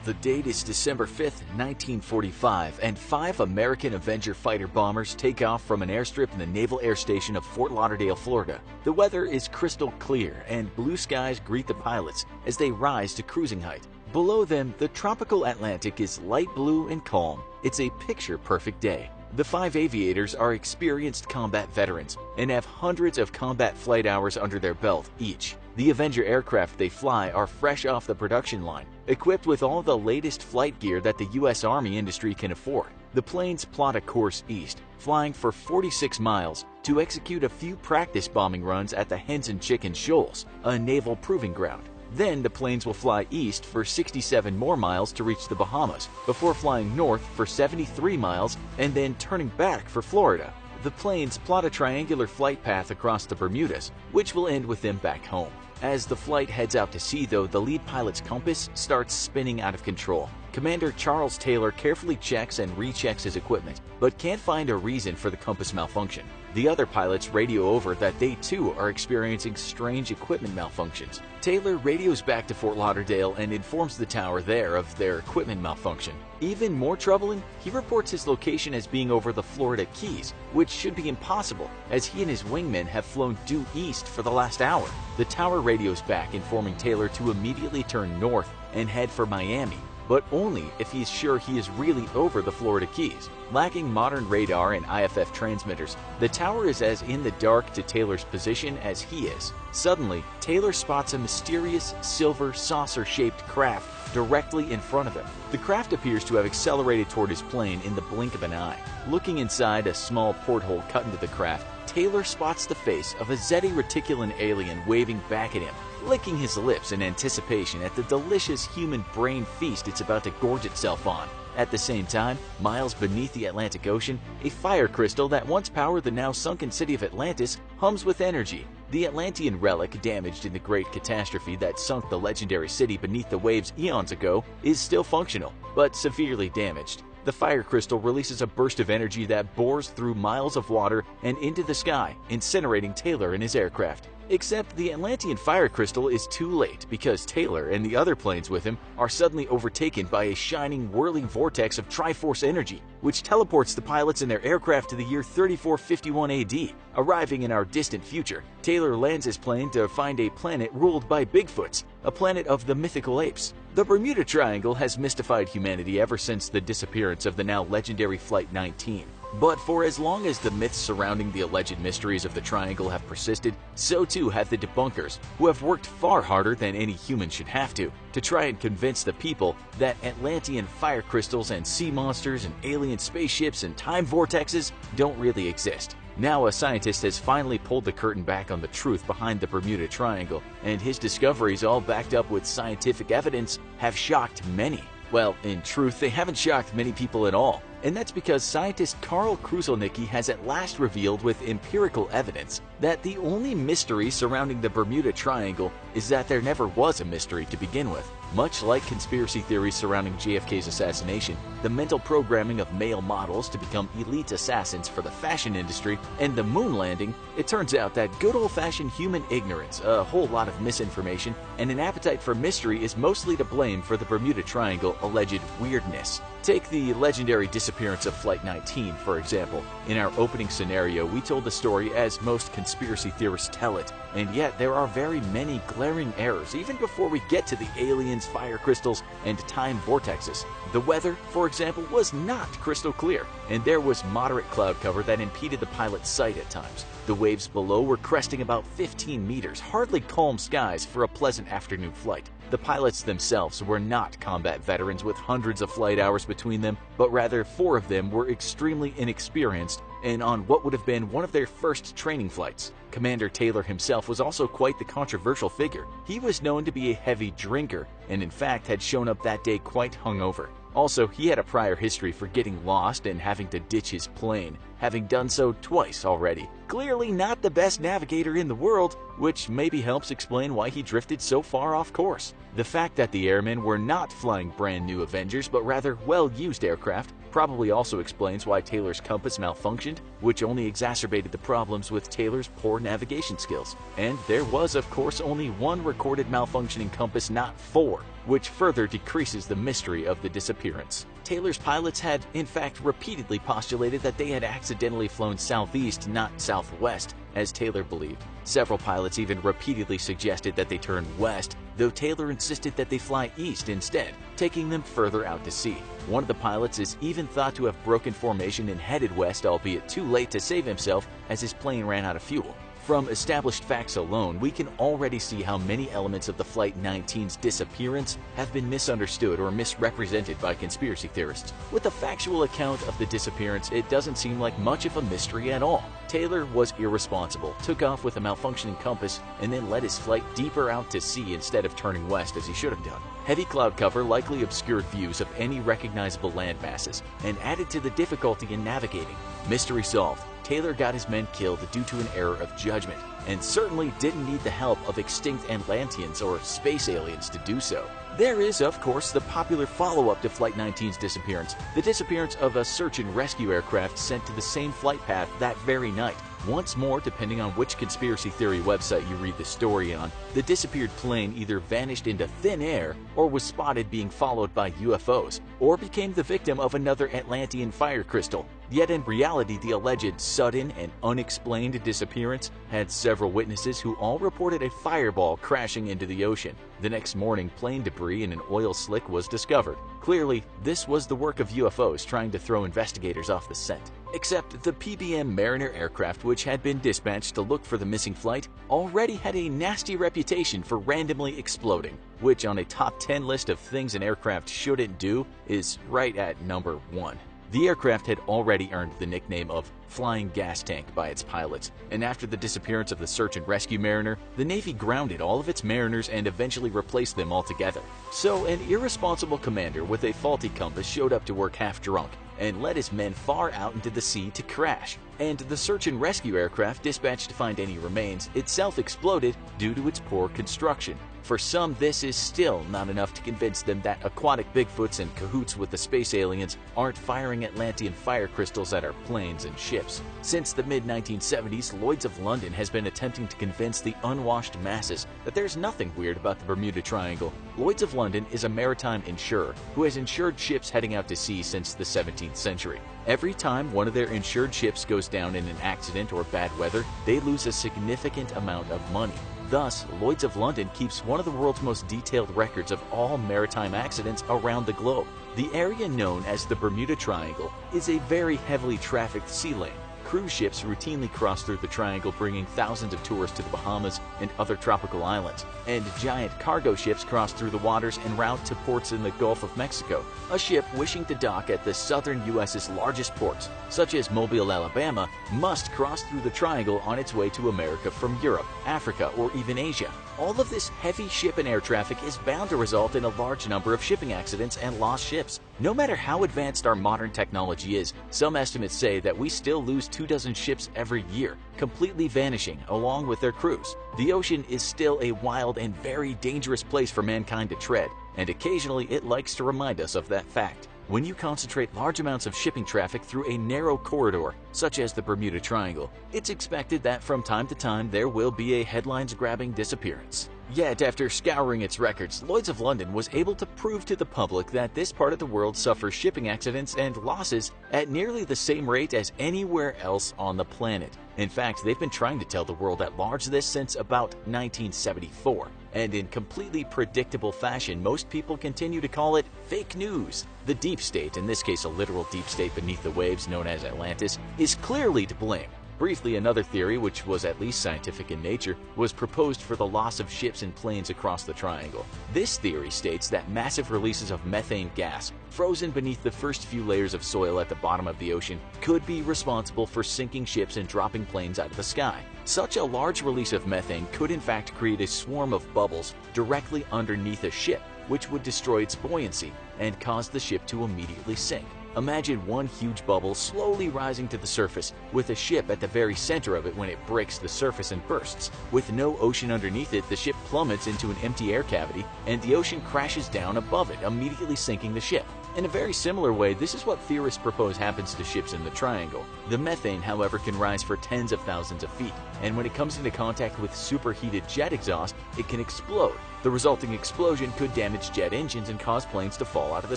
The date is December 5th, 1945, and 5 American Avenger fighter bombers take off from an airstrip in the Naval Air Station of Fort Lauderdale, Florida. The weather is crystal clear, and blue skies greet the pilots as they rise to cruising height. Below them, the tropical Atlantic is light blue and calm. It's a picture-perfect day. The 5 aviators are experienced combat veterans and have hundreds of combat flight hours under their belt each. The Avenger aircraft they fly are fresh off the production line, equipped with all the latest flight gear that the U.S. Army industry can afford. The planes plot a course east, flying for 46 miles to execute a few practice bombing runs at the Hens and Chickens Shoals, a naval proving ground. Then the planes will fly east for 67 more miles to reach the Bahamas, before flying north for 73 miles and then turning back for Florida. The planes plot a triangular flight path across the Bermudas, which will end with them back home. As the flight heads out to sea, though, the lead pilot's compass starts spinning out of control. Commander Charles Taylor carefully checks and rechecks his equipment, but can't find a reason for the compass malfunction. The other pilots radio over that they too are experiencing strange equipment malfunctions. Taylor radios back to Fort Lauderdale and informs the tower there of their equipment malfunction. Even more troubling, he reports his location as being over the Florida Keys, which should be impossible as he and his wingmen have flown due east for the last hour. The tower radios back, informing Taylor to immediately turn north and head for Miami, but only if he is sure he is really over the Florida Keys. Lacking modern radar and IFF transmitters, the tower is as in the dark to Taylor's position as he is. Suddenly, Taylor spots a mysterious silver saucer-shaped craft directly in front of him. The craft appears to have accelerated toward his plane in the blink of an eye. Looking inside a small porthole cut into the craft, Taylor spots the face of a Zeti Reticulan alien waving back at him, licking his lips in anticipation at the delicious human brain feast it's about to gorge itself on. At the same time, miles beneath the Atlantic Ocean, a fire crystal that once powered the now sunken city of Atlantis hums with energy. The Atlantean relic, damaged in the great catastrophe that sunk the legendary city beneath the waves eons ago, is still functional, but severely damaged. The fire crystal releases a burst of energy that bores through miles of water and into the sky, incinerating Taylor and his aircraft. Except the Atlantean fire crystal is too late because Taylor and the other planes with him are suddenly overtaken by a shining, whirling vortex of Triforce energy, which teleports the pilots and their aircraft to the year 3451 AD. Arriving in our distant future, Taylor lands his plane to find a planet ruled by Bigfoots, a planet of the mythical apes. The Bermuda Triangle has mystified humanity ever since the disappearance of the now legendary Flight 19. But for as long as the myths surrounding the alleged mysteries of the Triangle have persisted, so too have the debunkers, who have worked far harder than any human should have to try and convince the people that Atlantean fire crystals and sea monsters and alien spaceships and time vortexes don't really exist. Now a scientist has finally pulled the curtain back on the truth behind the Bermuda Triangle, and his discoveries, all backed up with scientific evidence, have shocked many. Well, in truth, they haven't shocked many people at all. And that's because scientist Karl Kruszelnicki has at last revealed with empirical evidence that the only mystery surrounding the Bermuda Triangle is that there never was a mystery to begin with. Much like conspiracy theories surrounding JFK's assassination, the mental programming of male models to become elite assassins for the fashion industry, and the moon landing, it turns out that good old-fashioned human ignorance, a whole lot of misinformation, and an appetite for mystery is mostly to blame for the Bermuda Triangle alleged weirdness. Take the legendary disappearance of Flight 19, for example. In our opening scenario, we told the story as most conspiracy theorists tell it, and yet there are very many glaring errors even before we get to the aliens, fire crystals, and time vortexes. The weather, for example, was not crystal clear, and there was moderate cloud cover that impeded the pilot's sight at times. The waves below were cresting about 15 meters, hardly calm skies for a pleasant afternoon flight. The pilots themselves were not combat veterans with hundreds of flight hours between them, but rather 4 of them were extremely inexperienced and on what would have been one of their first training flights. Commander Taylor himself was also quite the controversial figure. He was known to be a heavy drinker and in fact had shown up that day quite hungover. Also, he had a prior history for getting lost and having to ditch his plane. having done so twice already. Clearly not the best navigator in the world, which maybe helps explain why he drifted so far off course. The fact that the airmen were not flying brand new Avengers but rather well-used aircraft probably also explains why Taylor's compass malfunctioned, which only exacerbated the problems with Taylor's poor navigation skills. And there was, of course, only one recorded malfunctioning compass, not four, which further decreases the mystery of the disappearance. Taylor's pilots had, in fact, repeatedly postulated that they had accidentally flown southeast, not southwest, as Taylor believed. Several pilots even repeatedly suggested that they turn west, though Taylor insisted that they fly east instead, taking them further out to sea. One of the pilots is even thought to have broken formation and headed west, albeit too late to save himself as his plane ran out of fuel. From established facts alone, we can already see how many elements of the Flight 19's disappearance have been misunderstood or misrepresented by conspiracy theorists. With a factual account of the disappearance, it doesn't seem like much of a mystery at all. Taylor was irresponsible, took off with a malfunctioning compass, and then led his flight deeper out to sea instead of turning west as he should have done. Heavy cloud cover likely obscured views of any recognizable land masses and added to the difficulty in navigating. Mystery solved. Taylor got his men killed due to an error of judgment, and certainly didn't need the help of extinct Atlanteans or space aliens to do so. There is, of course, the popular follow-up to Flight 19's disappearance, the disappearance of a search and rescue aircraft sent to the same flight path that very night. Once more, depending on which conspiracy theory website you read the story on, the disappeared plane either vanished into thin air or was spotted being followed by UFOs, or became the victim of another Atlantean fire crystal. Yet in reality, the alleged sudden and unexplained disappearance had several witnesses who all reported a fireball crashing into the ocean. The next morning, plane debris in an oil slick was discovered. Clearly, this was the work of UFOs trying to throw investigators off the scent. Except the PBM Mariner aircraft, which had been dispatched to look for the missing flight, already had a nasty reputation for randomly exploding, which on a top 10 list of things an aircraft shouldn't do is right at number 1. The aircraft had already earned the nickname of Flying Gas Tank by its pilots, and after the disappearance of the search and rescue Mariner, the Navy grounded all of its mariners and eventually replaced them altogether. So an irresponsible commander with a faulty compass showed up to work half drunk and led his men far out into the sea to crash. And the search and rescue aircraft dispatched to find any remains itself exploded due to its poor construction. For some, this is still not enough to convince them that aquatic Bigfoots in cahoots with the space aliens aren't firing Atlantean fire crystals at our planes and ships. Since the mid-1970s, Lloyd's of London has been attempting to convince the unwashed masses that there's nothing weird about the Bermuda Triangle. Lloyd's of London is a maritime insurer who has insured ships heading out to sea since the 17th century. Every time one of their insured ships goes down in an accident or bad weather, they lose a significant amount of money. Thus, Lloyd's of London keeps one of the world's most detailed records of all maritime accidents around the globe. The area known as the Bermuda Triangle is a very heavily trafficked sea lane. Cruise ships routinely cross through the triangle, bringing thousands of tourists to the Bahamas and other tropical islands. And giant cargo ships cross through the waters en route to ports in the Gulf of Mexico. A ship wishing to dock at the southern U.S.'s largest ports, such as Mobile, Alabama, must cross through the triangle on its way to America from Europe, Africa, or even Asia. All of this heavy ship and air traffic is bound to result in a large number of shipping accidents and lost ships. No matter how advanced our modern technology is, some estimates say that we still lose 24 ships every year, completely vanishing along with their crews. The ocean is still a wild and very dangerous place for mankind to tread, and occasionally it likes to remind us of that fact. When you concentrate large amounts of shipping traffic through a narrow corridor, such as the Bermuda Triangle, it's expected that from time to time there will be a headlines-grabbing disappearance. Yet, after scouring its records, Lloyd's of London was able to prove to the public that this part of the world suffers shipping accidents and losses at nearly the same rate as anywhere else on the planet. In fact, they've been trying to tell the world at large this since about 1974. And in completely predictable fashion, most people continue to call it fake news. The deep state, in this case a literal deep state beneath the waves known as Atlantis, is clearly to blame. Briefly, another theory, which was at least scientific in nature, was proposed for the loss of ships and planes across the triangle. This theory states that massive releases of methane gas, frozen beneath the first few layers of soil at the bottom of the ocean, could be responsible for sinking ships and dropping planes out of the sky. Such a large release of methane could in fact create a swarm of bubbles directly underneath a ship, which would destroy its buoyancy and cause the ship to immediately sink. Imagine one huge bubble slowly rising to the surface, with a ship at the very center of it when it breaks the surface and bursts. With no ocean underneath it, the ship plummets into an empty air cavity, and the ocean crashes down above it, immediately sinking the ship. In a very similar way, this is what theorists propose happens to ships in the triangle. The methane, however, can rise for tens of thousands of feet, and when it comes into contact with superheated jet exhaust, it can explode. The resulting explosion could damage jet engines and cause planes to fall out of the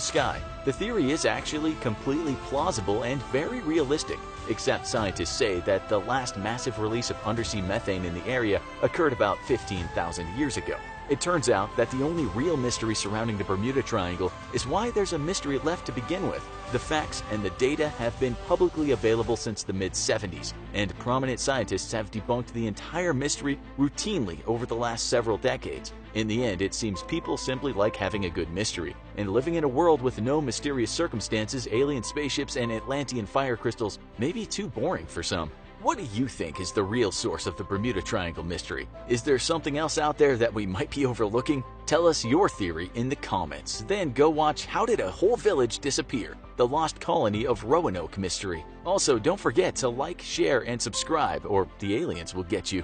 sky. The theory is actually completely plausible and very realistic, except scientists say that the last massive release of undersea methane in the area occurred about 15,000 years ago. It turns out that the only real mystery surrounding the Bermuda Triangle is why there's a mystery left to begin with. The facts and the data have been publicly available since the mid-70s, and prominent scientists have debunked the entire mystery routinely over the last several decades. In the end, it seems people simply like having a good mystery, and living in a world with no mysterious circumstances, alien spaceships, and Atlantean fire crystals may be too boring for some. What do you think is the real source of the Bermuda Triangle mystery? Is there something else out there that we might be overlooking? Tell us your theory in the comments. Then go watch How Did a Whole Village Disappear? The Lost Colony of Roanoke Mystery. Also, don't forget to like, share, and subscribe, or the aliens will get you.